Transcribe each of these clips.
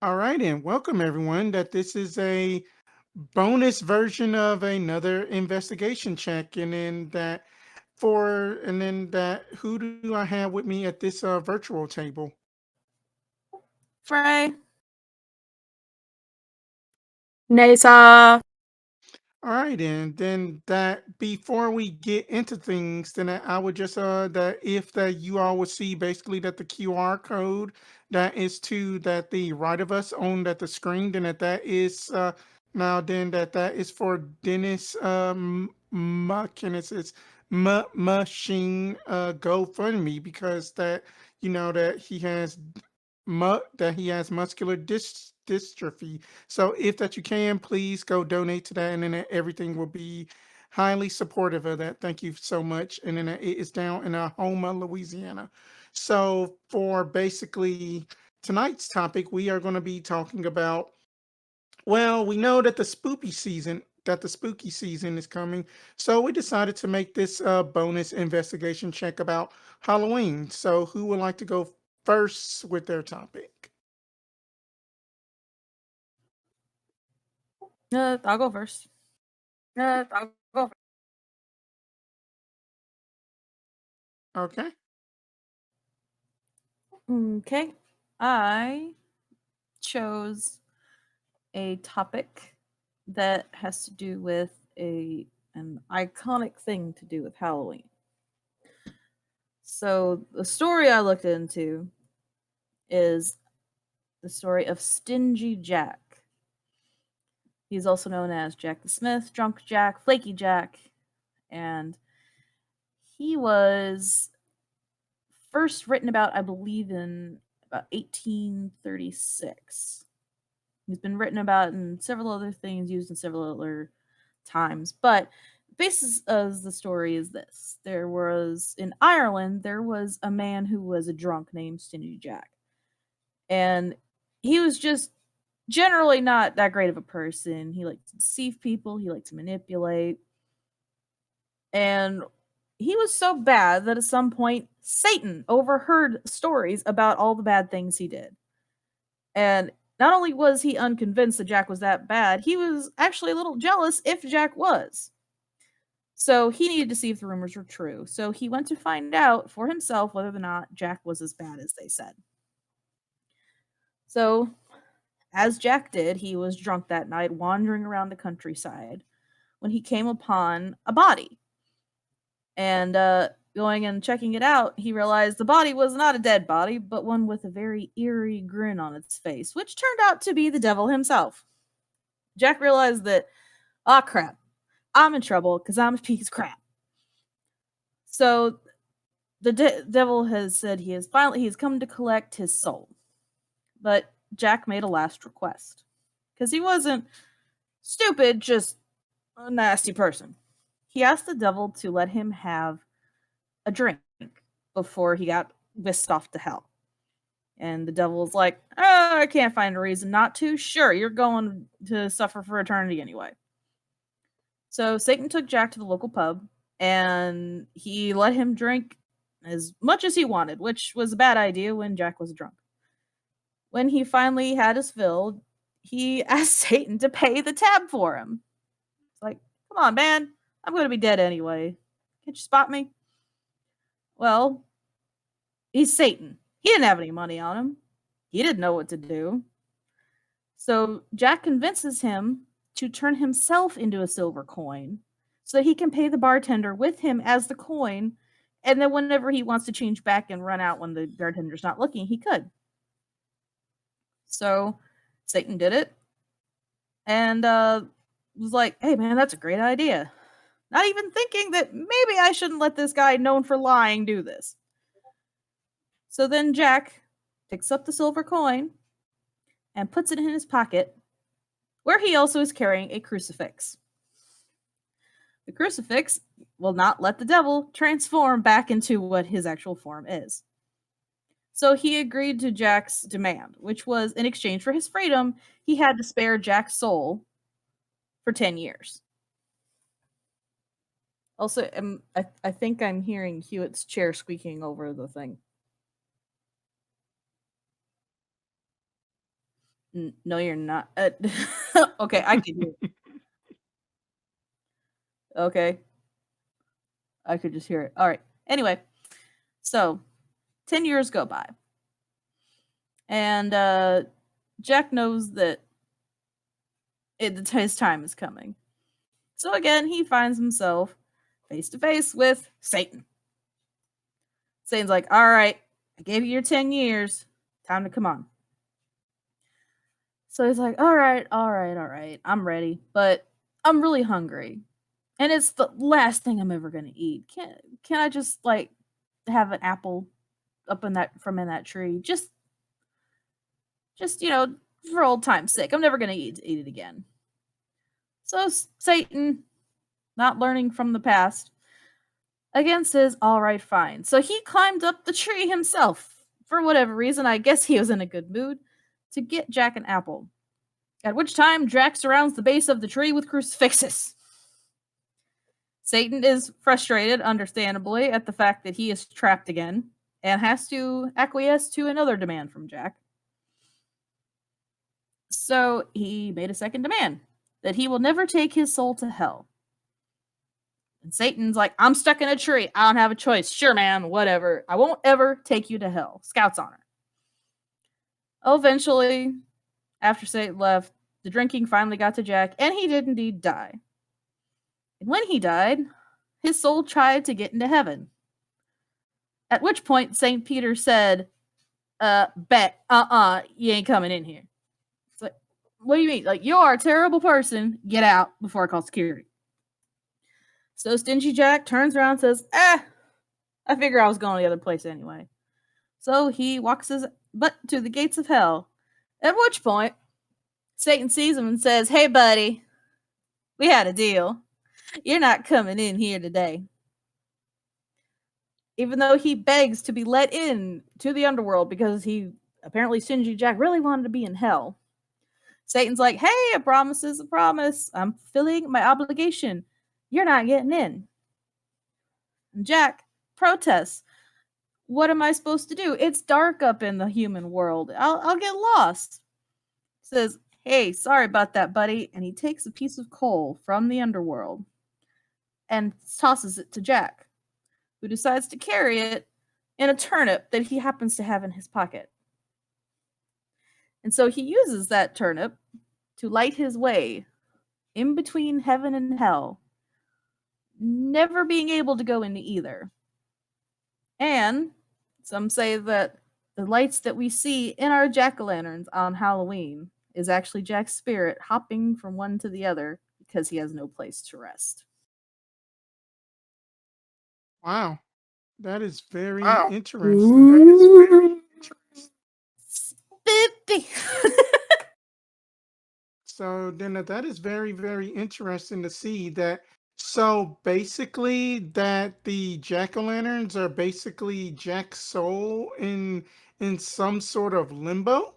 All right, and welcome everyone. That this is a bonus version of another investigation check, and then that who do I have with me at this virtual table? Fre. Neysa. All right, and then that before we get into things, then I would just that if that you all would see basically that the QR code that is to that the right of us on that the screen, then that is now then that is for Dennis Muckins it's machine GoFundMe because that that he has muscular dystrophy. So if that you can, please go donate to that, and then everything will be highly supportive of that. Thank you so much. And then it is down in Houma, Louisiana. So for basically tonight's topic, we are going to be talking about. Well, we know that the spooky season is coming, so we decided to make this bonus investigation check about Halloween. So who would like to go first with their topic? I'll go first. I'll go first. Okay. Okay. I chose a topic that has to do with an iconic thing to do with Halloween. So the story I looked into is the story of Stingy Jack. He's also known as Jack the Smith, Drunk Jack, Flaky Jack, and he was first written about, I believe, in about 1836. He's been written about in several other things, used in several other times. But the basis of the story is this: there was in Ireland, there was a man who was a drunk named Stingy Jack, and he was just generally not that great of a person. He liked to deceive people. He liked to manipulate, and he was so bad that at some point Satan overheard stories about all the bad things he did. And not only was he unconvinced that Jack was that bad, he was actually a little jealous if Jack was. So he needed to see if the rumors were true. So he went to find out for himself whether or not Jack was as bad as they said. So, as Jack did, he was drunk that night, wandering around the countryside, when he came upon a body. And going and checking it out, he realized the body was not a dead body, but one with a very eerie grin on its face, which turned out to be the devil himself. Jack realized that, ah, crap, I'm in trouble because I'm a piece of crap. So the devil has said he has come to collect his soul. But Jack made a last request because he wasn't stupid, just a nasty person. He asked the devil to let him have a drink before he got whisked off to hell. And the devil was like, oh, I can't find a reason not to. Sure, you're going to suffer for eternity anyway. So Satan took Jack to the local pub and he let him drink as much as he wanted, which was a bad idea when Jack was drunk. When he finally had his fill, he asked Satan to pay the tab for him. It's like, come on, man, I'm going to be dead anyway. Can't you spot me? Well, he's Satan. He didn't have any money on him. He didn't know what to do. So Jack convinces him to turn himself into a silver coin so that he can pay the bartender with him as the coin. And then whenever he wants to change back and run out when the bartender's not looking, he could. So Satan did it and was like, hey, man, that's a great idea. Not even thinking that maybe I shouldn't let this guy known for lying do this. So then Jack picks up the silver coin and puts it in his pocket, where he also is carrying a crucifix. The crucifix will not let the devil transform back into what his actual form is. So he agreed to Jack's demand, which was in exchange for his freedom, he had to spare Jack's soul for 10 years. Also, I think I'm hearing Hewitt's chair squeaking over the thing. No, you're not. Okay, I can hear it. Okay, I could just hear it. All right. Anyway, so 10 years go by, and Jack knows that his time is coming. So again, he finds himself face to face with Satan. Satan's like, "All right, I gave you your 10 years. Time to come on." So he's like, "All right, all right, all right. I'm ready, but I'm really hungry. And it's the last thing I'm ever going to eat. Can I just like have an apple up in that tree? Just for old time's sake. I'm never going to eat it again." So Satan, not learning from the past, again says, "All right, fine." So he climbed up the tree himself. For whatever reason, I guess he was in a good mood to get Jack an apple. At which time, Jack surrounds the base of the tree with crucifixes. Satan is frustrated, understandably, at the fact that he is trapped again and has to acquiesce to another demand from Jack. So he made a second demand that he will never take his soul to hell. And Satan's like, "I'm stuck in a tree. I don't have a choice. Sure, man, whatever. I won't ever take you to hell." Scout's honor. Eventually, after Satan left, the drinking finally got to Jack, and he did indeed die. And when he died, his soul tried to get into heaven. At which point, St. Peter said, bet, you ain't coming in here. It's like, what do you mean? Like, you are a terrible person. Get out before I call security. So Stingy Jack turns around and says, I figure I was going the other place anyway. So he walks his butt to the gates of hell. At which point, Satan sees him and says, "Hey, buddy, we had a deal. You're not coming in here today." Even though he begs to be let in to the underworld because he apparently Stingy Jack really wanted to be in hell. Satan's like, "Hey, a promise is a promise. I'm fulfilling my obligation. You're not getting in." And Jack protests. "What am I supposed to do? It's dark up in the human world. I'll get lost." Says, "Hey, sorry about that, buddy." And he takes a piece of coal from the underworld and tosses it to Jack, who decides to carry it in a turnip that he happens to have in his pocket. And so he uses that turnip to light his way in between heaven and hell, never being able to go into either. And some say that the lights that we see in our jack-o'-lanterns on Halloween is actually Jack's spirit hopping from one to the other because he has no place to rest. Wow, that is very Wow. interesting. Spooky. So then that is very, very interesting to see that. So basically, that the jack-o'-lanterns are basically Jack's soul in some sort of limbo.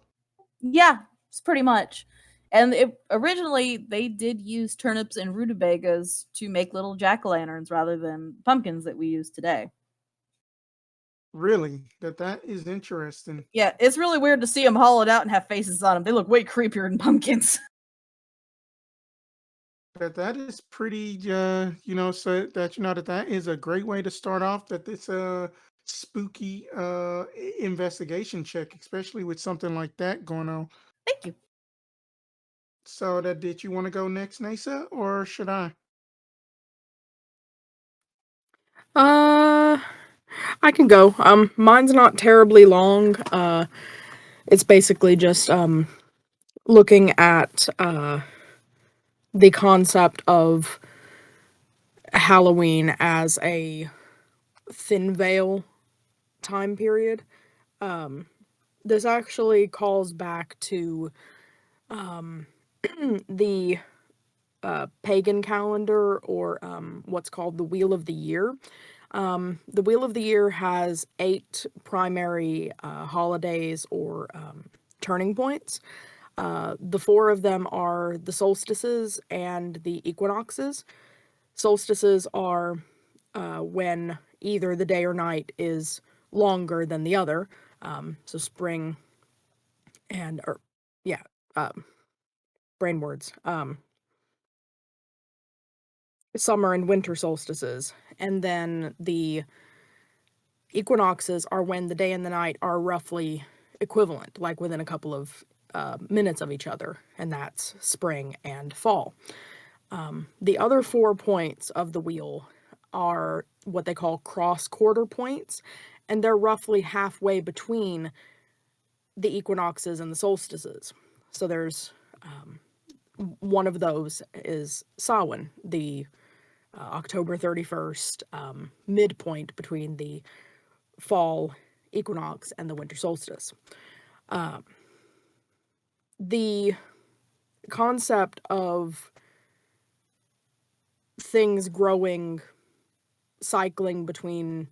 Yeah, it's pretty much. And originally they did use turnips and rutabagas to make little jack-o'-lanterns rather than pumpkins that we use today. Really, that is interesting. Yeah, it's really weird to see them hollowed out and have faces on them. They look way creepier than pumpkins. That is pretty, so that that is a great way to start off. That it's a spooky investigation check, especially with something like that going on. Thank you. So that did you want to go next, Nasa, or should I? Uh, I can go. Mine's not terribly long. It's basically just looking at the concept of Halloween as a thin veil time period. This actually calls back to the pagan calendar, or what's called the Wheel of the Year. The Wheel of the Year has 8 primary holidays or turning points. The 4 of them are the solstices and the equinoxes. Solstices are when either the day or night is longer than the other. So spring and, or yeah, brain words, summer and winter solstices, and then the equinoxes are when the day and the night are roughly equivalent, like within a couple of minutes of each other, and that's spring and fall. The other 4 points of the wheel are what they call cross-quarter points, and they're roughly halfway between the equinoxes and the solstices. So there's one of those is Samhain, the October 31st midpoint between the fall equinox and the winter solstice. The concept of things growing, cycling between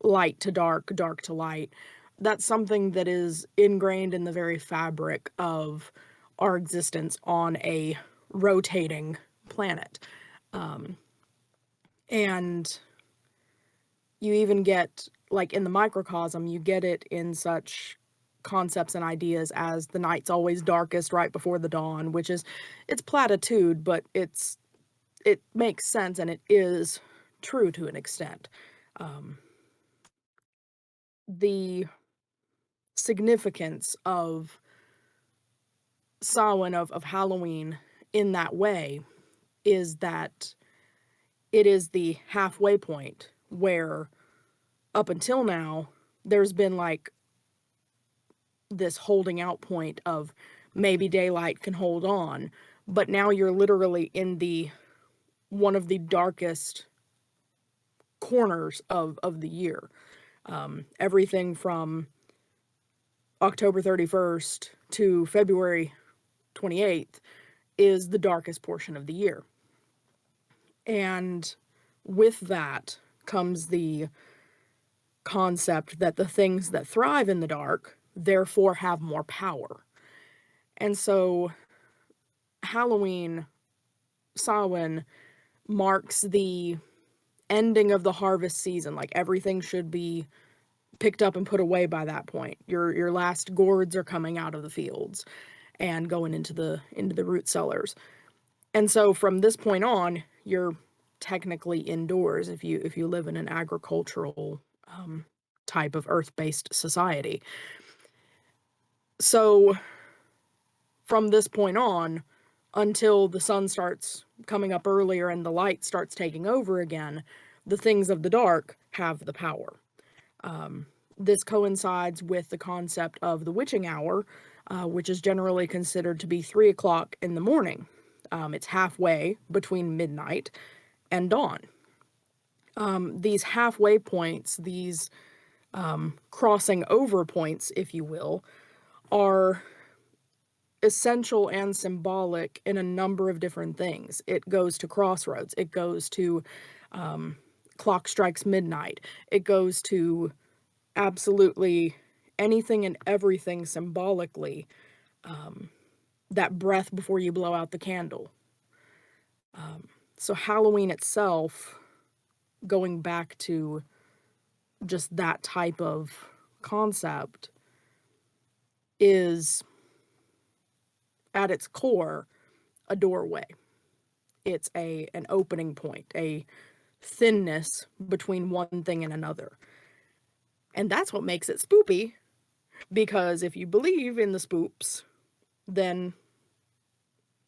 light to dark, dark to light, that's something that is ingrained in the very fabric of our existence on a rotating planet. And you even get, like in the microcosm, you get it in such concepts and ideas as the night's always darkest right before the dawn, which is, it's platitude, but it makes sense, and it is true to an extent. The significance of Samhain, of Halloween in that way, is that it is the halfway point where up until now there's been like this holding out point of maybe daylight can hold on, but now you're literally in the one of the darkest corners of the year. Everything from October 31st to February 28th is the darkest portion of the year. And with that comes the concept that the things that thrive in the dark therefore have more power. And so Halloween, Samhain, marks the ending of the harvest season. Like, everything should be picked up and put away by that point. Your last gourds are coming out of the fields and going into the root cellars. And so from this point on, you're technically indoors if you live in an agricultural type of earth-based society. So from this point on, until the sun starts coming up earlier and the light starts taking over again, the things of the dark have the power. This coincides with the concept of the witching hour, which is generally considered to be 3 o'clock in the morning. It's halfway between midnight and dawn. These halfway points, these crossing over points, if you will, are essential and symbolic in a number of different things. It goes to crossroads. It goes to clock strikes midnight. It goes to absolutely anything and everything symbolically. That breath before you blow out the candle. So Halloween itself, going back to just that type of concept, is at its core a doorway. It's an opening point, a thinness between one thing and another. And that's what makes it spoopy, because if you believe in the spoops, then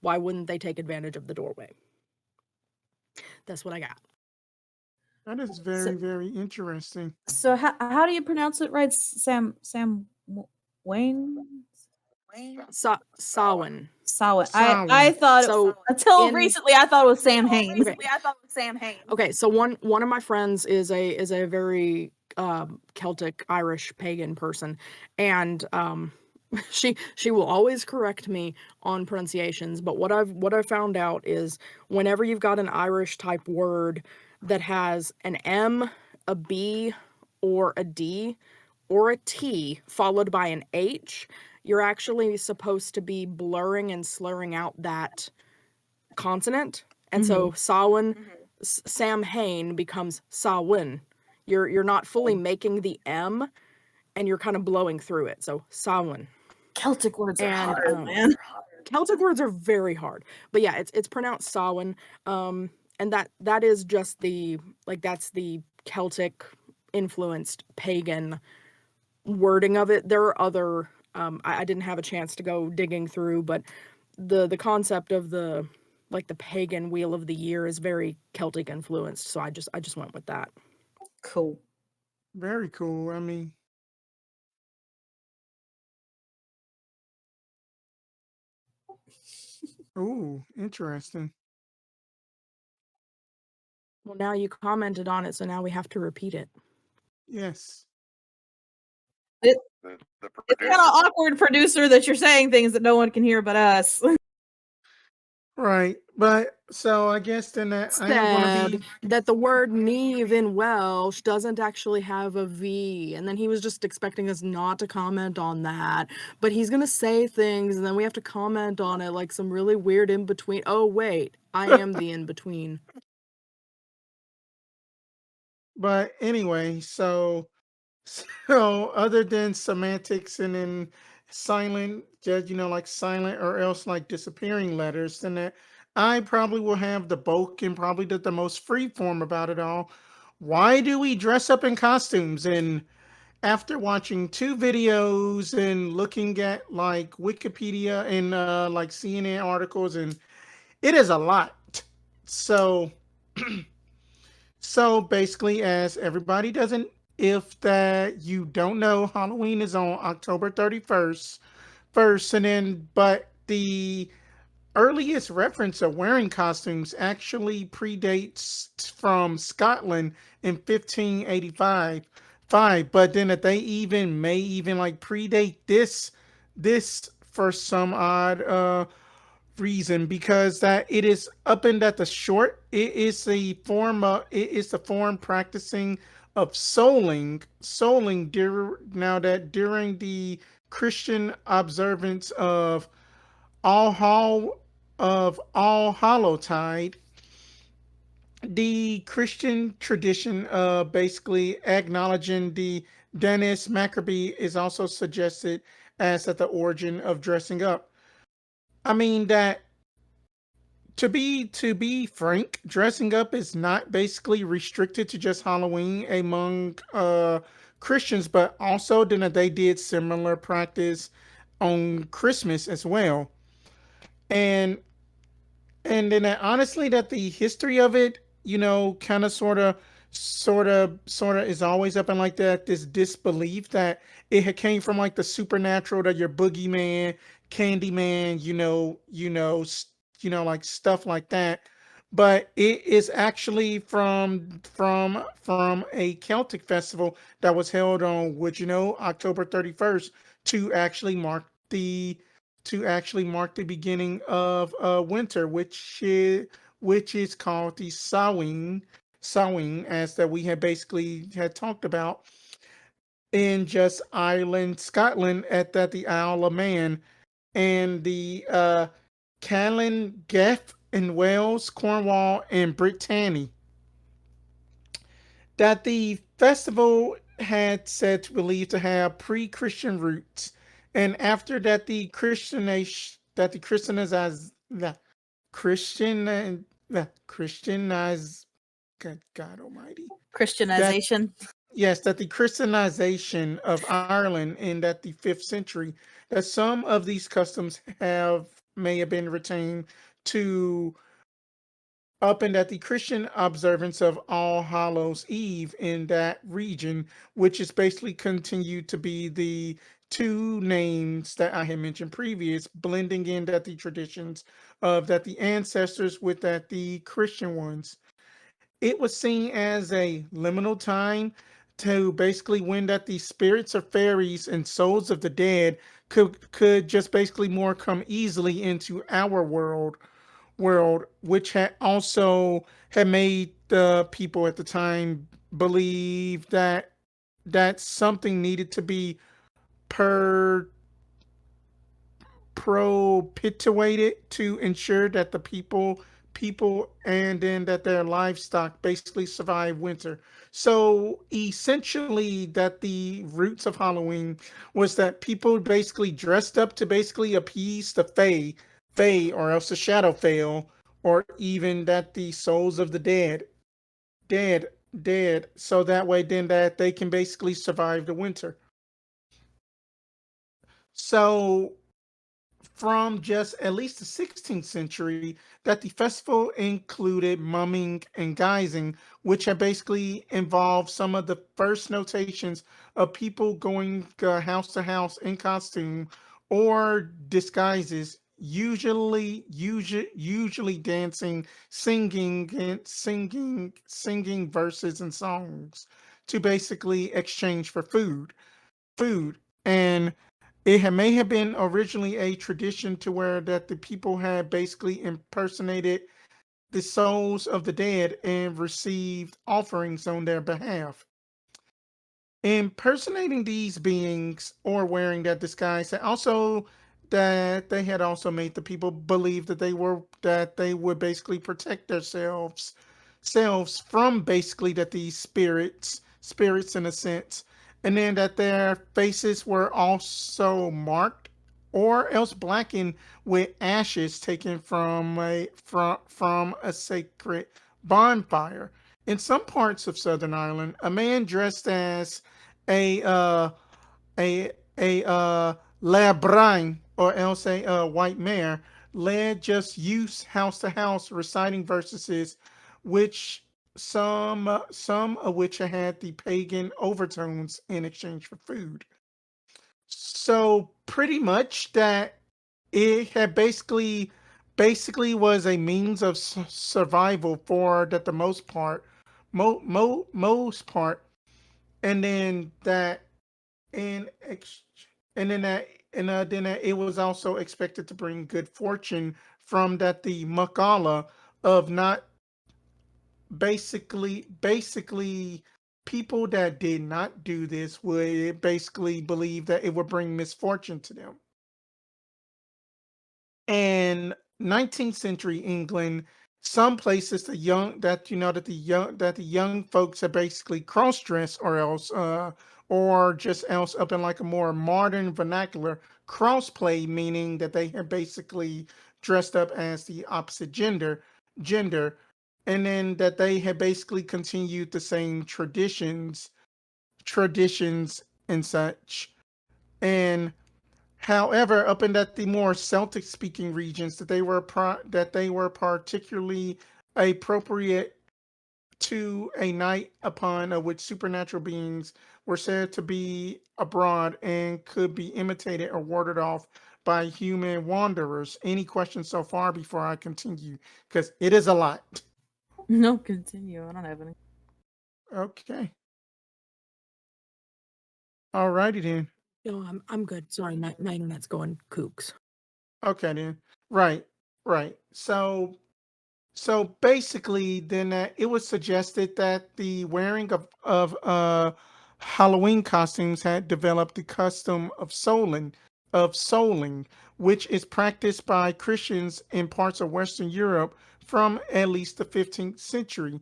why wouldn't they take advantage of the doorway? That's what I got. That is So, very, very interesting. so how do you pronounce it right? Wayne? Samhain. Samhain. I Samhain. thought So until in recently I thought it was Sam Hain. Okay, so one of my friends is a very Celtic Irish pagan person, and she will always correct me on pronunciations, but what I've found out is whenever you've got an Irish type word that has an M, a B, or a D, or a T followed by an H, you're actually supposed to be blurring and slurring out that consonant. And so Samhain, Sam Hain becomes Samhain. You're not fully making the M, and you're kind of blowing through it. So Samhain. Celtic words are And hard, man. Celtic words are very hard. But yeah, it's pronounced Samhain. And that is just that's the Celtic influenced pagan wording of it. There are other I didn't have a chance to go digging through, but the concept of the pagan wheel of the year is very Celtic influenced, so I just went with that. Cool. Very cool. I mean, ooh, interesting. Well, now you commented on it, so now we have to repeat it. Yes. It, The it's kind of producer. awkward, producer, that you're saying things that no one can hear but us. Right. But so I guess then that I am going to Said be. that the word Neve in Welsh doesn't actually have a V, and then he was just expecting us not to comment on that. But he's gonna say things, and then we have to comment on it like some really weird in between. Oh wait, I am the in between. But anyway, so other than semantics and then silent, just like silent or else like disappearing letters, then that I probably will have the bulk and probably the most free form about it all. Why do we dress up in costumes? And after watching two videos and looking at like Wikipedia and like CNN articles, and it is a lot. So so basically, as everybody doesn't, if that you don't know, Halloween is on October 31st, and then, but the earliest reference of wearing costumes actually predates from Scotland in 1585. But then that they even may even like predate this for some odd reason, because that it is up in that the short it is a form of it is the form practicing of now that during the Christian observance of all hallow tide, the Christian tradition of basically acknowledging the Dennis Maccabee is also suggested as at the origin of dressing up. I mean that to be frank, dressing up is not basically restricted to just Halloween among Christians, but also then they did similar practice on Christmas as well. And then honestly that the history of it, kind of sort of is always up in like that this disbelief that it had came from like the supernatural, that your boogeyman, Candyman, like stuff like that. But it is actually from a Celtic festival that was held on, would you know, October 31st, to actually mark the beginning of winter, which is called the Samhain, as that we had basically had talked about in just Ireland, Scotland, at that the Isle of Man, and the Callan Gaff in Wales, Cornwall, and Brittany. That the festival had said to believe to have pre-Christian roots, and after that the Christian the Christianize God Almighty, that Christianization. yes, that the Christianization of Ireland in that the 5th century, that some of these customs have may have been retained to up and at the Christian observance of All Hallows Eve in that region, which is basically continued to be the two names that I had mentioned previous, blending in that the traditions of that the ancestors with that the Christian ones. It was seen as a liminal time to basically when that the spirits of fairies and souls of the dead could just basically more come easily into our world, which had also had made the people at the time believe that something needed to be per propitiated to ensure that the people people, and then that their livestock basically survive winter. So essentially, that the roots of Halloween was that people basically dressed up to basically appease the fae, or else the shadow fail, or even that the souls of the dead, dead, so that way then that they can basically survive the winter. So from just at least the 16th century that the festival included mumming and guising, which had basically involved some of the first notations of people going house to house in costume or disguises, usually dancing, singing verses and songs to basically exchange for food. And may have been originally a tradition to where that the people had basically impersonated the souls of the dead and received offerings on their behalf. Impersonating these beings or wearing that disguise, and also that they had also made the people believe that they would basically protect themselves selves from basically that these spirits in a sense, and then that their faces were also marked or else blackened with ashes taken from a sacred bonfire. In some parts of Southern Ireland, a man dressed as a a labrine, or else a white mare, led just youths house to house reciting verses, which some of which had the pagan overtones in exchange for food. So pretty much that it had basically was a means of survival for that the most part, and then that and and then that it was also expected to bring good fortune from that the makala of not basically people that did not do this would basically believe that it would bring misfortune to them. And 19th century England, some places the young that you know that the young folks are basically cross dressed, or else or just else up in like a more modern vernacular crossplay, meaning that they have basically dressed up as the opposite gender, and then that they have basically continued the same traditions and such. And however, up in that the more Celtic speaking regions, that they were particularly appropriate to a night upon which supernatural beings were said to be abroad and could be imitated or warded off by human wanderers. Any questions so far before I continue? Because it is a lot. No, continue. I don't have any. Okay. Alrighty then. No, I'm good. Sorry, my internet's going kooks. Okay then. Right. Right. So basically, then it was suggested that the wearing of Halloween costumes had developed the custom of souling, which is practiced by Christians in parts of Western Europe from at least the 15th century.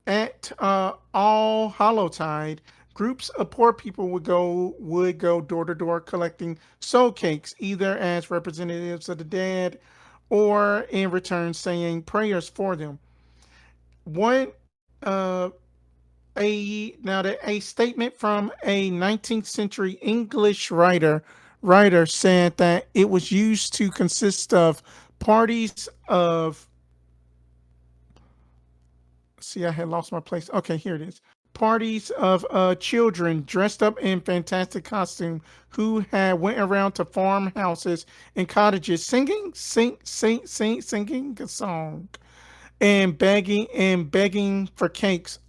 At All Hallowtide, groups of poor people would go door to door collecting soul cakes, either as representatives of the dead or in return saying prayers for them. One a statement from a 19th century English writer said that it was used to consist of parties of, see, I had lost my place. Okay, here it is. Parties of children dressed up in fantastic costume who had went around to farmhouses and cottages singing a song and begging for cakes,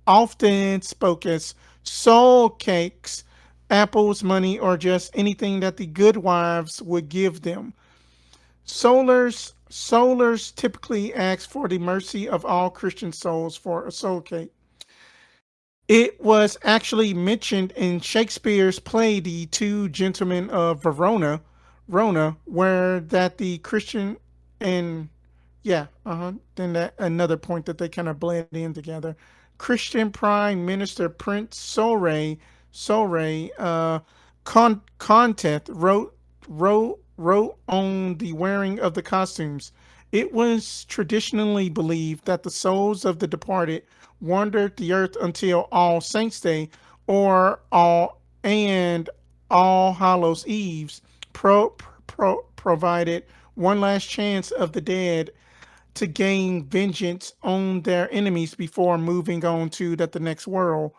often spoke as soul cakes, apples, money, or just anything that the good wives would give them. Solars typically ask for the mercy of all Christian souls for a soul cake. It was actually mentioned in Shakespeare's play The Two Gentlemen of Verona, where that the Christian and Yeah, then that another point that they kind of blend in together. Christian Prime Minister Prince Sore Content wrote on the wearing of the costumes. It was traditionally believed that the souls of the departed wandered the earth until All Saints Day or All Hallows Eves provided one last chance of the dead to gain vengeance on their enemies before moving on to the next world.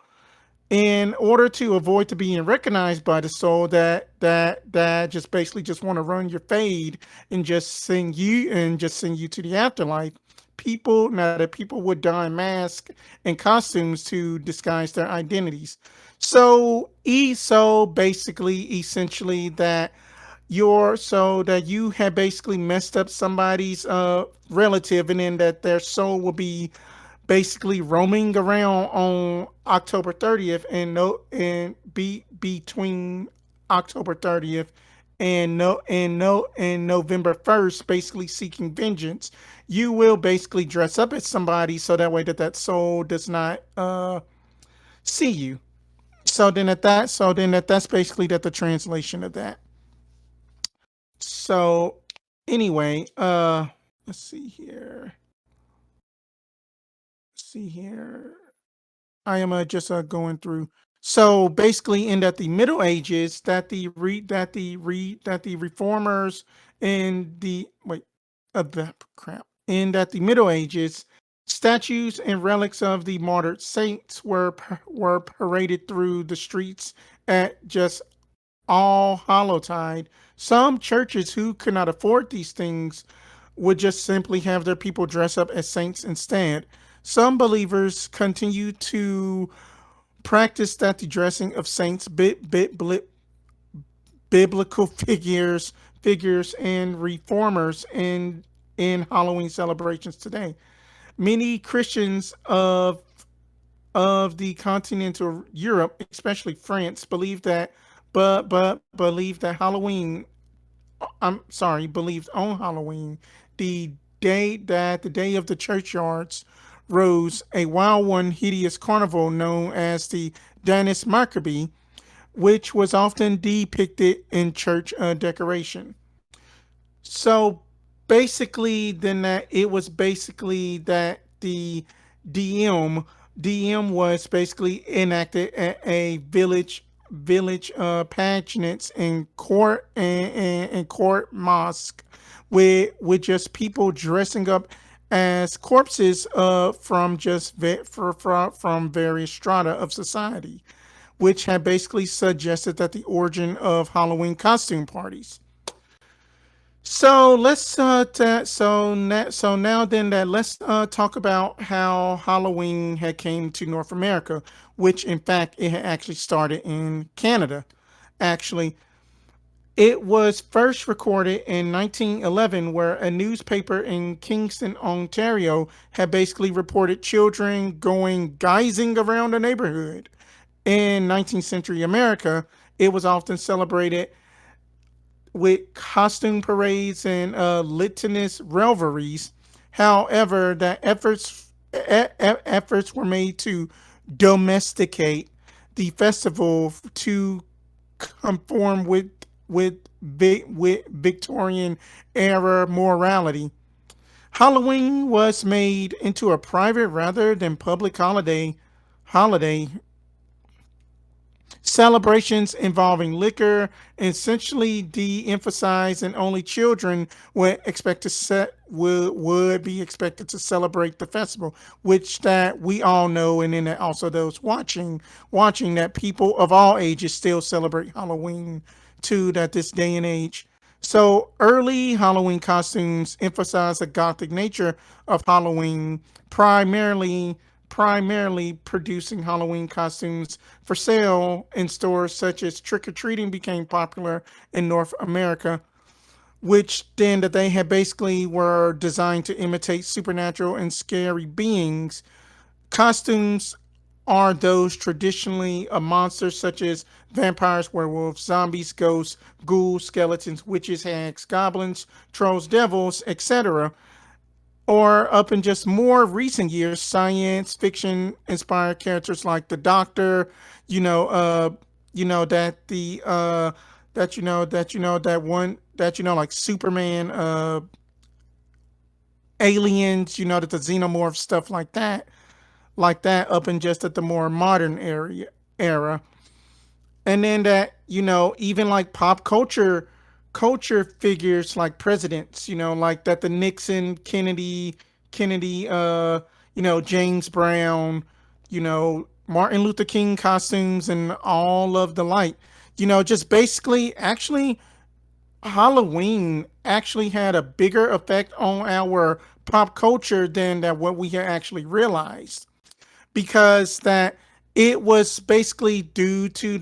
In order to avoid to being recognized by the soul that just basically just want to run your fade and just send you to the afterlife, people would don masks and costumes to disguise their identities. So basically essentially that you had basically messed up somebody's relative, and then that their soul will be basically roaming around on October 30th and no and be between October 30th and November 1st, basically seeking vengeance. You will basically dress up as somebody so that way that soul does not see you. That's basically the translation of that. So anyway, let's see here. See here. I am just going through. So basically, in that the Middle Ages, that the reformers in the wait, crap. In that the Middle Ages, statues and relics of the martyred saints were paraded through the streets at just all Hallowtide. Some churches who could not afford these things would just simply have their people dress up as saints instead. Some believers continue to practice that the dressing of saints, biblical figures, and reformers in Halloween celebrations today. Many Christians of the continental Europe, especially France, believe that Halloween. I'm sorry, believed on Halloween, the the day of the churchyards rose, a wild one hideous carnival known as the Danis Maccabee, which was often depicted in church decoration. So basically, then that it was basically that the DM DM was basically enacted at a village pageants and court mosque with just people dressing up as corpses from various strata of society, which had basically suggested that the origin of Halloween costume parties. So let's so now then that let's talk about how Halloween had came to North America, which in fact it had actually started in Canada. Actually, it was first recorded in 1911, where a newspaper in Kingston, Ontario, had basically reported children going guising around the neighborhood. In 19th century America, it was often celebrated with costume parades and litanious revelries. However, efforts were made to domesticate the festival to conform with Victorian era morality. Halloween was made into a private rather than public holiday celebrations involving liquor essentially de-emphasized, and only children would be expected to celebrate the festival, which that we all know, and then also those watching that people of all ages still celebrate Halloween to that this day and age. So early Halloween costumes emphasize the gothic nature of Halloween, primarily producing Halloween costumes for sale in stores such as Trick or Treating became popular in North America, which then that they had basically were designed to imitate supernatural and scary beings. Costumes are those traditionally of monsters such as vampires, werewolves, zombies, ghosts, ghouls, skeletons, witches, hags, goblins, trolls, devils, etc., or up in just more recent years, science fiction inspired characters like the Doctor, you know, that the that one that like Superman, aliens, that the xenomorph stuff like that, up in just at the more modern era. And then that, even like pop culture figures like presidents, like that, the Nixon, Kennedy, James Brown, Martin Luther King costumes and all of the like, just basically, actually, Halloween actually had a bigger effect on our pop culture than that what we had actually realized, because that it was basically due to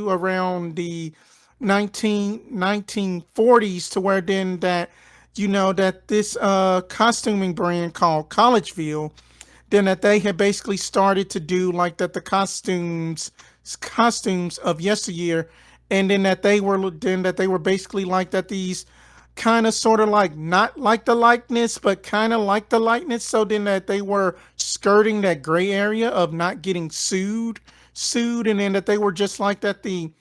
around the 1940s, to where then that, that this costuming brand called Collegeville, then that they had basically started to do like that, the costumes of yesteryear, and then that they were basically like that, these kind of sort of like not like the likeness, but kind of like the likeness, so then that they were skirting that gray area of not getting sued, and then that they were just like that, the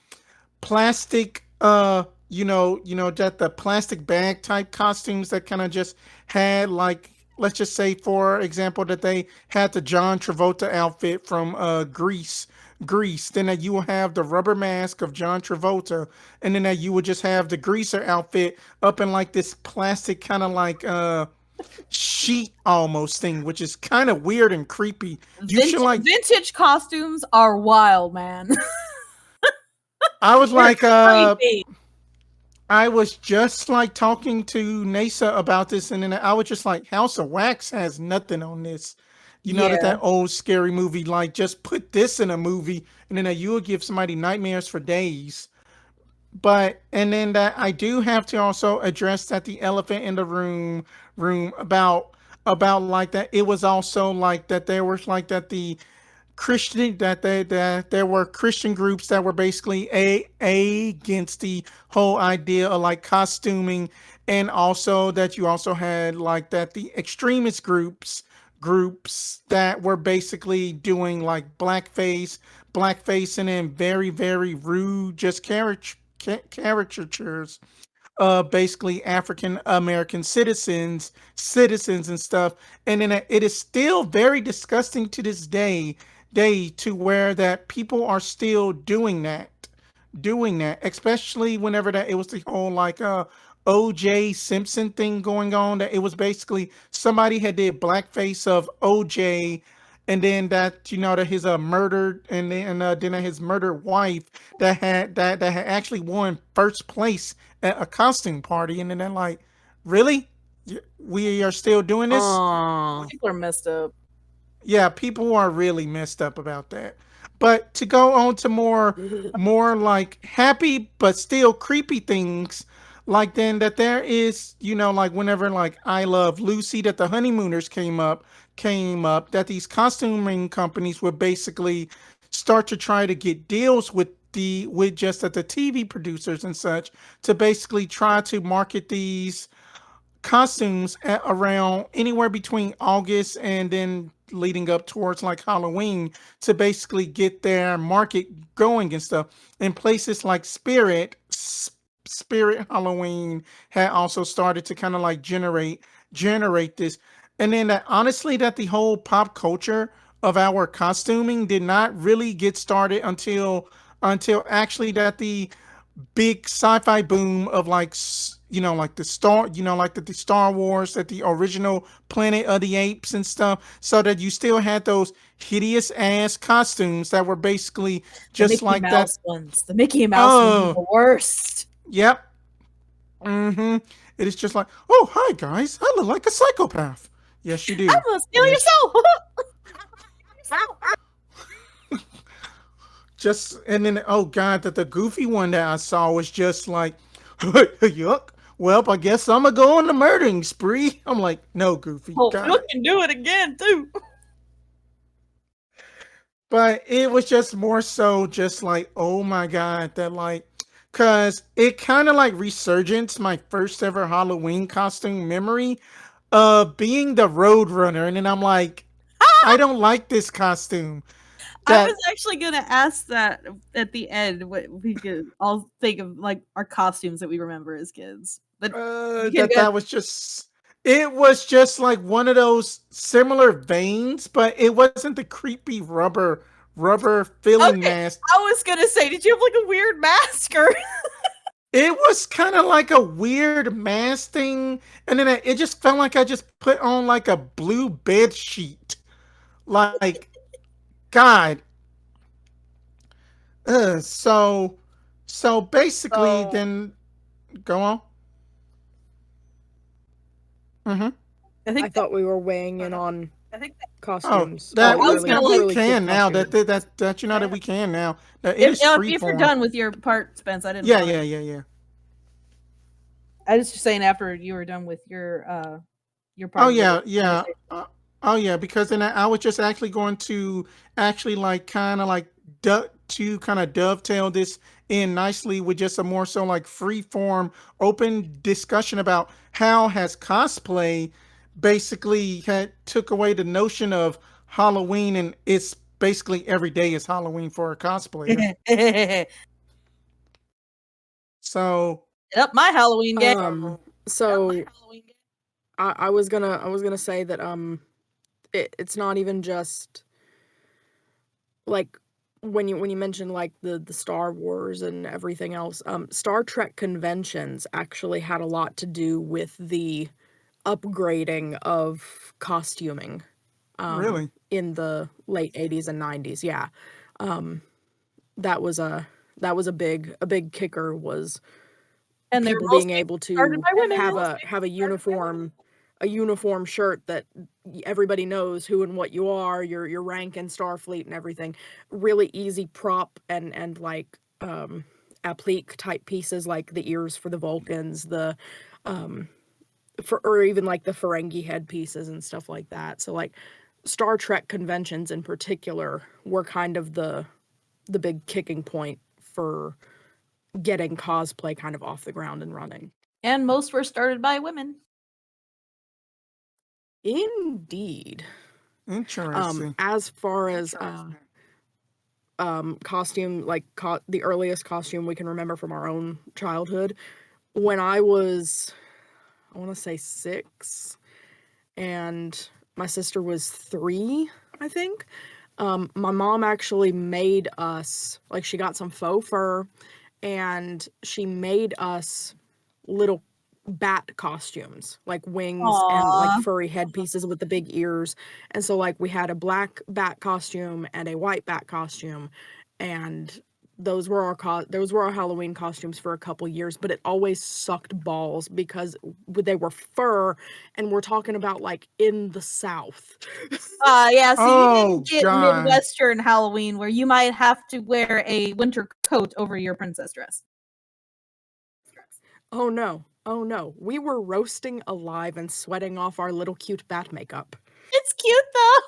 plastic, that the plastic bag type costumes that kind of just had like, let's just say for example, that they had the John Travolta outfit from Grease, then that you will have the rubber mask of John Travolta, and then that you would just have the greaser outfit up in like this plastic kind of like sheet almost thing, which is kind of weird and creepy. You should like, Vintage costumes are wild, man. I was They're like, creepy. I was just like talking to Neysa about this, and then I was just like, House of Wax has nothing on this. That Yeah. old scary movie, like just put this in a movie, and then you will give somebody nightmares for days. But and then that I do have to also address that the elephant in the room about like that. It was also like that there was like that the Christian that there were Christian groups that were basically against the whole idea of like costuming, and also that you also had like that the extremist groups that were basically doing like blackface, and then very very rude just caricatures, basically African American citizens and stuff. And then it is still very disgusting to this day, to where that people are still doing that, especially whenever that it was the whole like OJ Simpson thing going on, that it was basically somebody had did blackface of OJ, and then that, that his murdered, and then his murdered wife that had actually won first place at a costume party, and then they're like, really, we are still doing this? People are messed up. Yeah, people are really messed up about that. But to go on to more like happy but still creepy things, like then that there is, like whenever like I Love Lucy, that the honeymooners came up, that these costuming companies would basically start to try to get deals with just at the TV producers and such, to basically try to market these costumes at around anywhere between August and then leading up towards like Halloween, to basically get their market going and stuff. And places like Spirit Halloween had also started to kind of like generate this. And then that honestly, that the whole pop culture of our costuming did not really get started until actually that the big sci-fi boom of like like the Star Wars, that the original Planet of the Apes and stuff, so that you still had those hideous ass costumes that were basically The just Mickey like that. Mouse ones. The Mickey Mouse ones are Oh, the worst. yep. Mm-hmm. It is just like, oh, hi guys, I look like a psychopath. Yes, you I'm do. gonna steal your Yes. soul. Just, and then, oh god, that the goofy one that I saw was just like, yuck. Well, I guess I'm gonna go on the murdering spree. I'm like, no, Goofy, Oh, you God. can do it again too. But it was just more so just like, oh my god, that like because it kind of like resurgence my first ever Halloween costume memory of being the Roadrunner, and then I'm like, I don't like this costume. I was That actually gonna ask that at the end. What we could all think of like our costumes that we remember as kids. But you can go. that was just, it was just like one of those similar veins, but it wasn't the creepy rubber filling Okay, mask. I was gonna say, did you have like a weird mask or? It was kind of like a weird mask thing, and then it just felt like I just put on like a blue bed sheet. Like, God. So basically, So then go on. Mm-hmm. I I think that. thought we were weighing in on I think that. Oh, costumes, that Oh, I like was early gonna we like early kid can now. costumes. That you know that we can now. That it is free if you're form. done with your part, Spence. I didn't Yeah, want to. yeah, yeah, yeah. I was just saying after you were done with your Oh part of the yeah, yeah. conversation. Oh yeah, because then I was just actually going to actually like kind of like to kind of dovetail this in nicely with just a more so like free form open discussion about how has cosplay basically had took away the notion of Halloween, and it's basically every day is Halloween for a cosplayer. Hit So up my Halloween game. So I was gonna say that it's not even just like when you mentioned like the Star Wars and everything else. Star Trek conventions actually had a lot to do with the upgrading of costuming really, in the late 80s and 90s. Yeah. Um, that was a big kicker was And they were people being mostly able started to by women. have a uniform shirt that everybody knows who and what you are, your rank in Starfleet and everything. Really easy prop and like applique type pieces like the ears for the Vulcans, the for or even like the Ferengi headpieces and stuff like that. So like Star Trek conventions in particular were kind of the big kicking point for getting cosplay kind of off the ground and running. And most were started by women. Indeed. interesting. As far as costume, like the earliest costume we can remember from our own childhood, when I was, I want to say 6, and my sister was 3, I think. My mom actually made us, like, she got some faux fur and she made us little bat costumes, like wings and like Aww. furry headpieces with the big ears. And so like we had a black bat costume and a white bat costume, and those were our Halloween costumes for a couple years, but it always sucked balls because they were fur, and we're talking about like in the South. Yeah, so you didn't Oh get God. Midwestern Halloween where you might have to wear a winter coat over your princess dress. Oh no. Oh no. We were roasting alive and sweating off our little cute bat makeup. It's cute though.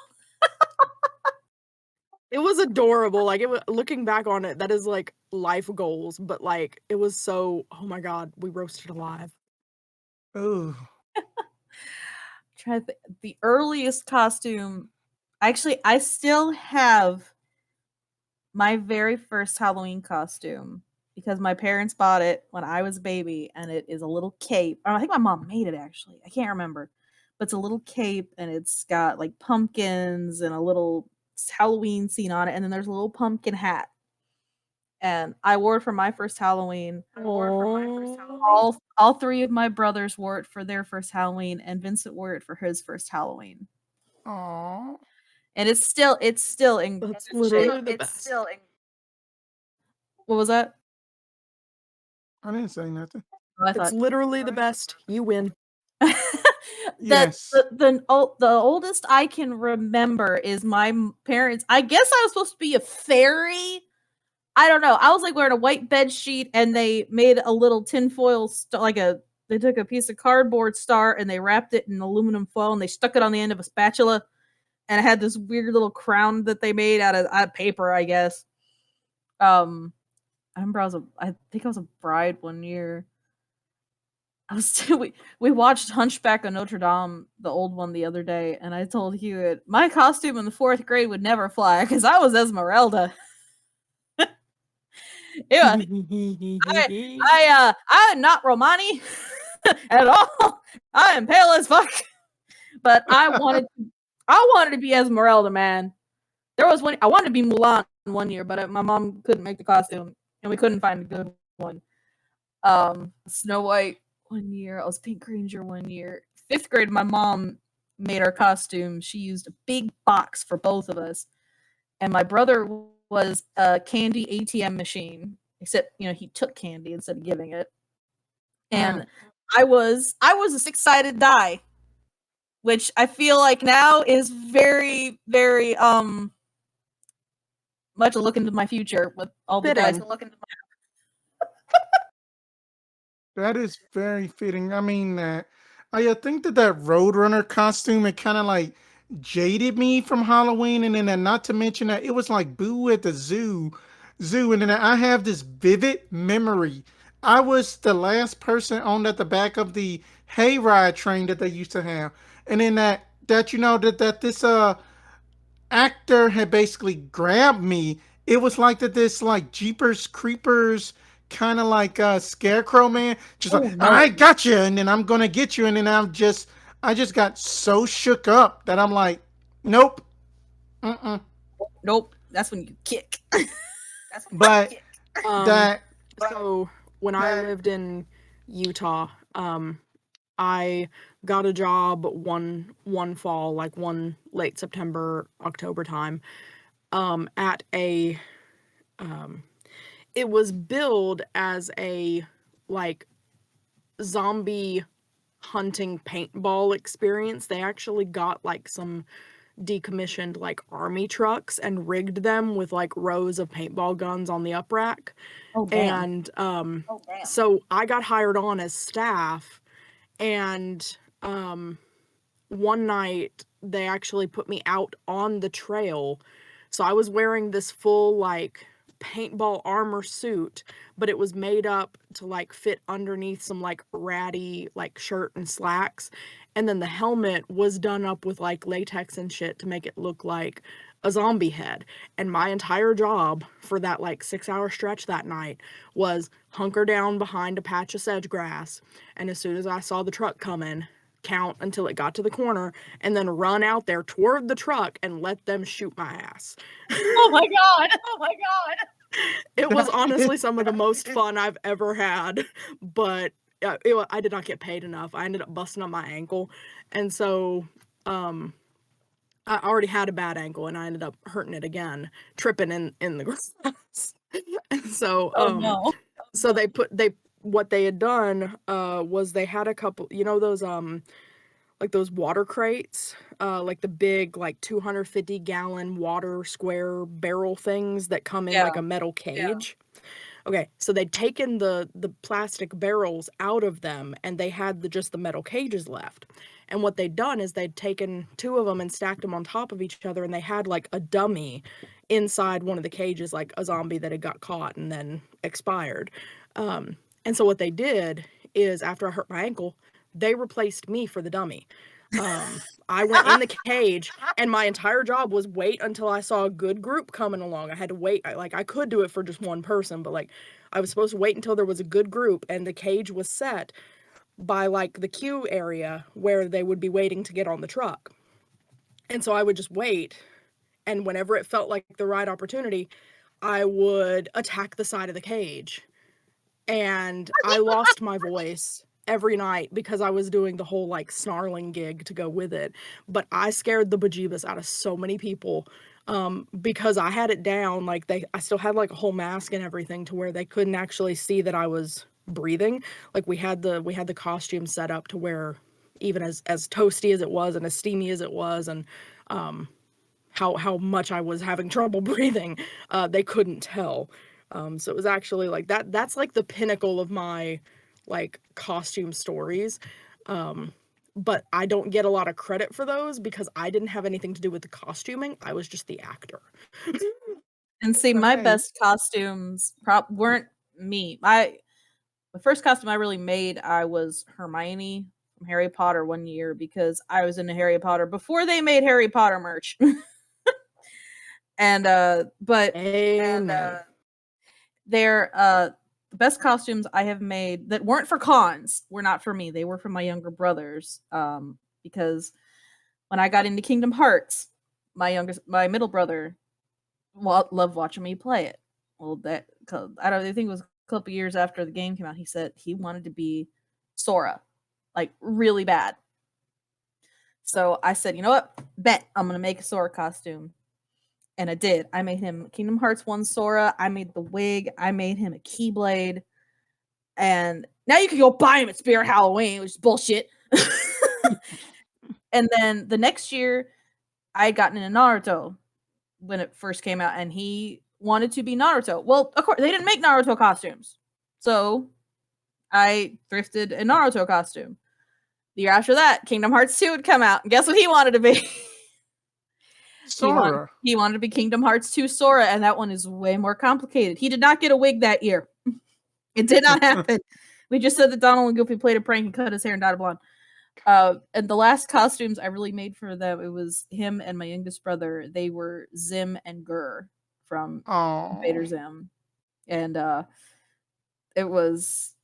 It was adorable. Like it was, looking back on it, that is like life goals, but like it was so, oh my god, we roasted alive. Oh, Try the earliest costume. Actually, I still have my very first Halloween costume because my parents bought it when I was a baby, and it is a little cape. I think my mom made it actually. I can't remember, but it's a little cape, and it's got like pumpkins and a little Halloween scene on it, and then there's a little pumpkin hat. And I wore it for my first Halloween. Oh, All three of my brothers wore it for their first Halloween, and Vincent wore it for his first Halloween. aw. And it's still in that's good shape. literally the best. What was that? I didn't say nothing. Oh, I It's thought literally the best. You win. that Yes. the oldest I can remember is my parents. I guess I was supposed to be a fairy. I don't know. I was like wearing a white bed sheet, and they made a little tinfoil they took a piece of cardboard star and they wrapped it in aluminum foil and they stuck it on the end of a spatula, and it had this weird little crown that they made out of paper, I guess. Um, remember I think I was a bride one year. We watched Hunchback of Notre Dame, the old one, the other day, and I told Hewitt my costume in the 4th grade would never fly because I was Esmeralda. Yeah, I am not Romani at all. I am pale as fuck, but I wanted to be Esmeralda, man. There was one I wanted to be Mulan one year, but my mom couldn't make the costume, and we couldn't find a good one. Snow White one year. I was Pink Ranger one year. 5th grade, my mom made our costume. She used a big box for both of us, and my brother was a candy ATM machine. Except, he took candy instead of giving it. And I was a 6-sided die, which I feel like now is very, very much a look into my future with all the dice. Fitting. That is very fitting. I mean, I think that Roadrunner costume, it kind of like jaded me from Halloween, and then not to mention that it was like Boo at the zoo, and then I have this vivid memory. I was the last person on at the back of the hayride train that they used to have, and then that that this actor had basically grabbed me. It was like that this like Jeepers Creepers kind of like scarecrow man, just Oh like no. I got you, and then I'm gonna get you, and then I just got so shook up that I'm like, nope, Nope. That's when you kick. but that So when I lived in Utah, I got a job one fall, like one late September, October time, at a it was billed as a like zombie hunting paintball experience. They actually got like some decommissioned like army trucks and rigged them with like rows of paintball guns on the up rack. Oh damn. And so I got hired on as staff, and one night they actually put me out on the trail. So I was wearing this full like paintball armor suit, but it was made up to like fit underneath some like ratty like shirt and slacks. And then the helmet was done up with like latex and shit to make it look like a zombie head. And my entire job for that like 6-hour stretch that night was hunker down behind a patch of sedge grass. And as soon as I saw the truck coming, count until it got to the corner, and then run out there toward the truck and let them shoot my ass. Oh my god. Oh my god. It was honestly some of the most fun I've ever had, but I did not get paid enough. I ended up busting up my ankle, and so I already had a bad ankle, and I ended up hurting it again, tripping in the grass. And so No. so what they had done was they had a couple, those like those water crates, like the big like 250-gallon water square barrel things that come in like a metal cage. Okay, so they'd taken the plastic barrels out of them, and they had just the metal cages left. And what they'd done is they'd taken 2 of them and stacked them on top of each other, and they had like a dummy inside one of the cages, like a zombie that had got caught and then expired. And so what they did is, after I hurt my ankle, they replaced me for the dummy. I went in the cage, and my entire job was wait until I saw a good group coming along. I had to wait. I could do it for just one person, but like I was supposed to wait until there was a good group, and the cage was set by like the queue area where they would be waiting to get on the truck. And so I would just wait, and whenever it felt like the right opportunity, I would attack the side of the cage. And I lost my voice every night because I was doing the whole like snarling gig to go with it. But I scared the bejeebus out of so many people because I had it down. Like I still had like a whole mask and everything to where they couldn't actually see that I was breathing. Like we had the costume set up to where even as toasty as it was and as steamy as it was, and how much I was having trouble breathing, they couldn't tell. So it was actually like that's like the pinnacle of my like costume stories. But I don't get a lot of credit for those because I didn't have anything to do with the costuming. I was just the actor. And see, But my hey, best costumes weren't me. The first costume I really made, I was Hermione from Harry Potter one year because I was into Harry Potter before they made Harry Potter merch. And but Amen. they're the best costumes I have made that weren't for cons were not for me. They were for my younger brothers. Because when I got into Kingdom Hearts, my middle brother loved watching me play it. Well, I think it was a couple years after the game came out. He said he wanted to be Sora, like really bad. So I said, you know what? Bet I'm gonna make a Sora costume. And I did. I made him Kingdom Hearts 1 Sora. I made the wig. I made him a Keyblade. And now you can go buy him at Spirit Halloween, which is bullshit. And then the next year, I had gotten into Naruto when it first came out, and he wanted to be Naruto. Well, of course, they didn't make Naruto costumes. So I thrifted a Naruto costume. The year after that, Kingdom Hearts 2 would come out, and guess what he wanted to be? Sora. He wanted to be Kingdom Hearts 2 Sora, and that one is way more complicated. He did not get a wig that year. It did not happen. We just said that Donald and Goofy played a prank and cut his hair and dyed it blonde. And the last costumes I really made for them, it was him and my youngest brother. They were Zim and Gur from Oh, Vader Zim. And it was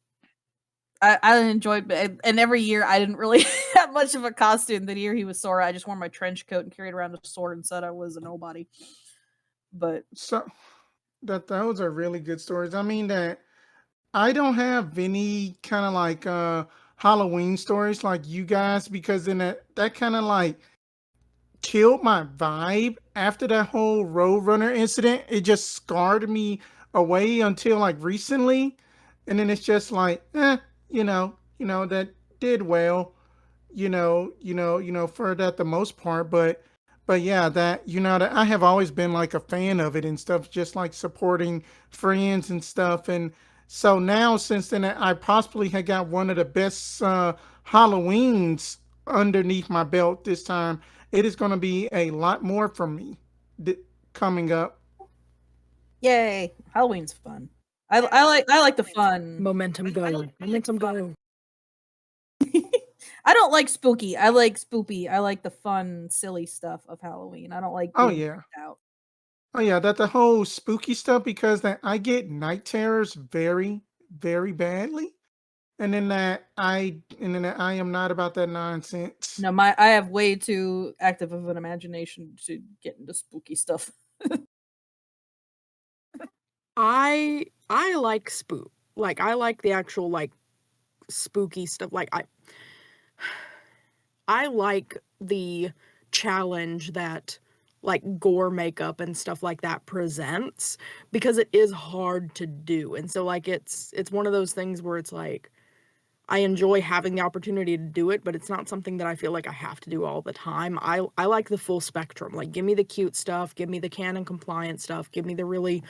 I enjoyed it. And every year I didn't really have much of a costume. The year he was Sora, I just wore my trench coat and carried around a sword and said I was a nobody. But so those are really good stories. I mean that I don't have any kind of like Halloween stories like you guys because then that kind of like killed my vibe after that whole Roadrunner incident. It just scarred me away until like recently, and then it's just like, that did well, for that the most part, but yeah, that that I have always been like a fan of it and stuff, just like supporting friends and stuff, and so now since then I possibly had got one of the best Halloweens underneath my belt this time. It is going to be a lot more from me th- coming up. yay, Halloween's fun. I like the fun. Momentum go. Momentum go. I don't like spooky. I like spoopy. I like the fun, silly stuff of Halloween. I don't like Oh being yeah. freaked out. Oh yeah, that the whole spooky stuff because that I get night terrors very, very badly. And then I am not about that nonsense. No, I have way too active of an imagination to get into spooky stuff. I like spook. Like I like the actual like spooky stuff. Like I like the challenge that like gore makeup and stuff like that presents because it is hard to do. And so like it's one of those things where it's like I enjoy having the opportunity to do it, but it's not something that I feel like I have to do all the time. I like the full spectrum. Like give me the cute stuff, give me the canon compliant stuff, give me the really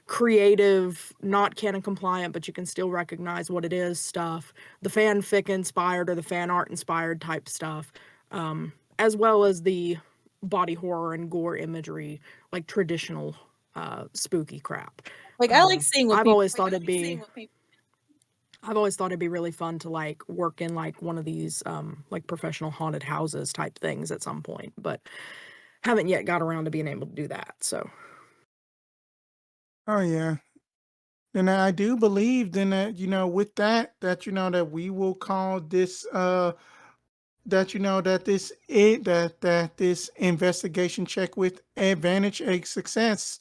creative, not canon compliant, but you can still recognize what it is stuff, the fanfic inspired or the fan art inspired type stuff, as well as the body horror and gore imagery, like traditional spooky crap. Like I like seeing what I've people always thought it'd be I've always thought it'd be really fun to like work in like one of these like professional haunted houses type things at some point, but haven't yet got around to being able to do that. So Oh yeah. And I do believe then that, with that we will call this that this investigation check with advantage a success,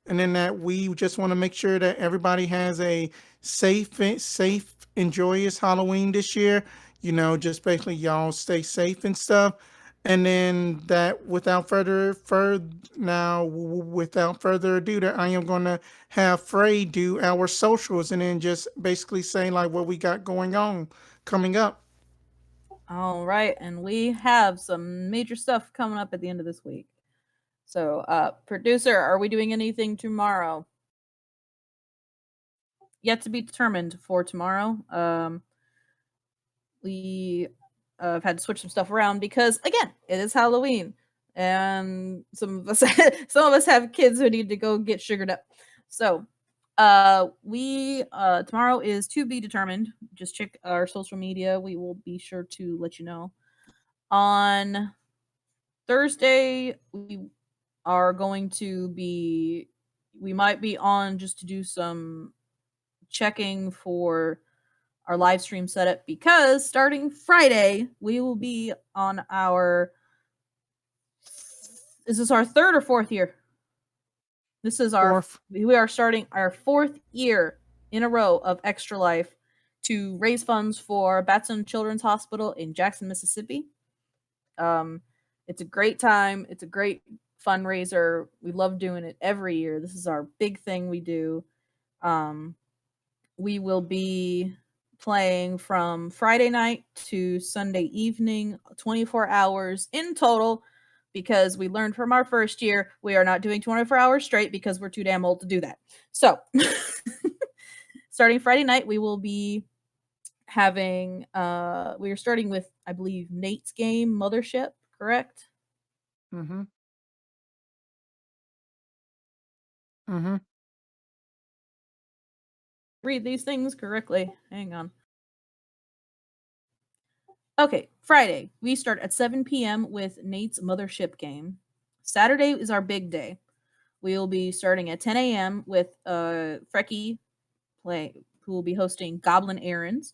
and then that we just want to make sure that everybody has a safe and joyous Halloween this year. Just basically y'all stay safe and stuff, and then that without further ado, that I am gonna have Frey do our socials, and then just basically say like what we got going on coming up. All right, and we have some major stuff coming up at the end of this week. So, producer, are we doing anything tomorrow? Yet to be determined for tomorrow. We have had to switch some stuff around because, again, it is Halloween, and some of us have kids who need to go get sugared up. So we tomorrow is to be determined. Just check our social media. We will be sure to let you know. On Thursday, we are going to be we might be on just to do some checking for our live stream setup, because starting Friday we will be on our is this our third or fourth year? This is our Fourth. we are starting our fourth year in a row of Extra Life to raise funds for Batson Children's Hospital in Jackson, Mississippi. It's a great time. It's a great fundraiser. We love doing it every year. This is our big thing we do. We will be playing from Friday night to Sunday evening, 24 hours in total, because we learned from our first year we are not doing 24 hours straight because we're too damn old to do that. So, starting Friday night, we will be having we are starting with, I believe, Nate's game, Mothership, correct? Mm-hmm. Mm-hmm. Read these things correctly. Hang on. Okay, Friday, we start at 7 p.m. with Nate's Mothership game. Saturday is our big day. We will be starting at 10 a.m. with Frecky who will be hosting Goblin Errands,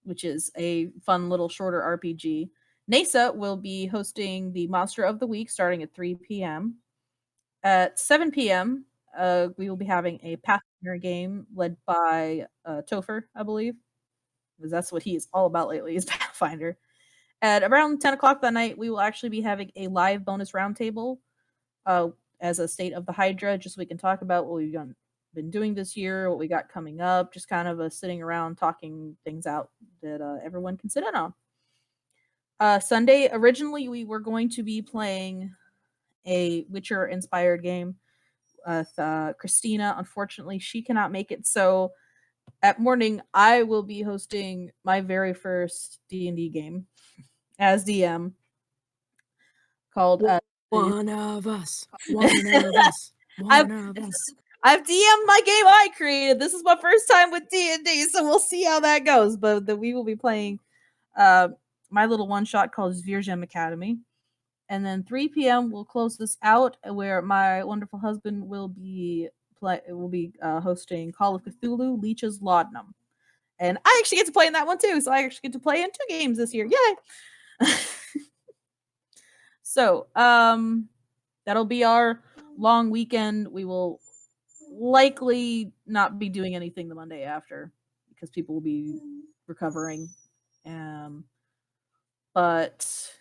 which is a fun little shorter RPG. Neysa will be hosting the Monster of the Week starting at 3 p.m. At 7 p.m., we will be having a Pathfinder game led by Topher, I believe, because that's what he is all about lately, is Pathfinder. At around 10 o'clock that night, we will actually be having a live bonus roundtable as a State of the Hydra, just so we can talk about what we've been doing this year, what we got coming up, just kind of a sitting around talking things out that everyone can sit in on. Sunday, originally, we were going to be playing a Witcher-inspired game with Christina. Unfortunately, she cannot make it, so at morning, I will be hosting my very first D&D game as DM, called One of us. One of us. I've One of us. I've DM'd my game I created. This is my first time with D&D, so we'll see how that goes. But we will be playing my little one shot called Zvirgem Academy. And then 3 p.m. we'll close this out, where my wonderful husband will be hosting Call of Cthulhu Leech's Laudanum. And I actually get to play in that one too, so I actually get to play in 2 games this year. Yay! So, that'll be our long weekend. We will likely not be doing anything the Monday after, because people will be recovering. But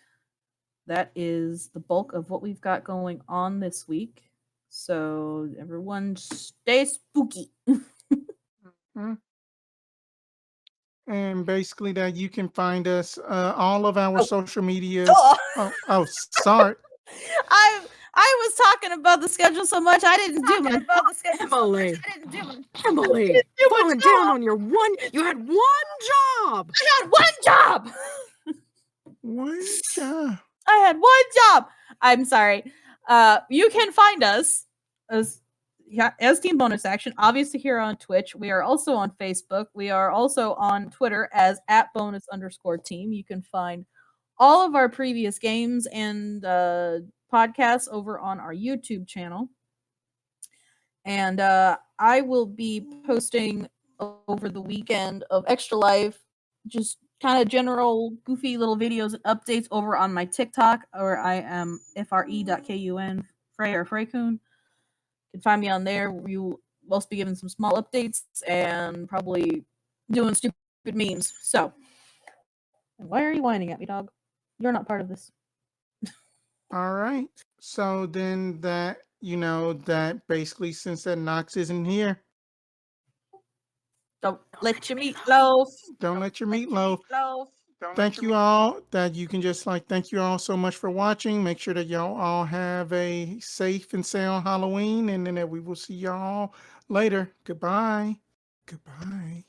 that is the bulk of what we've got going on this week. So everyone stay spooky. Mm-hmm. And basically that you can find us all of our social medias. Sorry. I was talking about the schedule so much I didn't do my Emily. Emily, falling down on your one. You had one job. I had one job. One job. I had one job. I'm sorry. You can find us as Team Bonus Action, obviously here on Twitch. We are also on Facebook. We are also on Twitter as @bonus_team. You can find all of our previous games and podcasts over on our YouTube channel. And I will be posting over the weekend of Extra Life, just kind of general goofy little videos and updates over on my TikTok, where I am fre.kun, Fre or Frecoon. You can find me on there. We will also be giving some small updates and probably doing stupid memes. So, why are you whining at me, dog? You're not part of this. All right. So then that, that basically, since that Knox isn't here, Don't let your meatloaf. don't let your meatloaf. Thank you all. That you can just thank you all so much for watching. Make sure that y'all all have a safe and sound Halloween, and then we will see y'all later. Goodbye. Goodbye.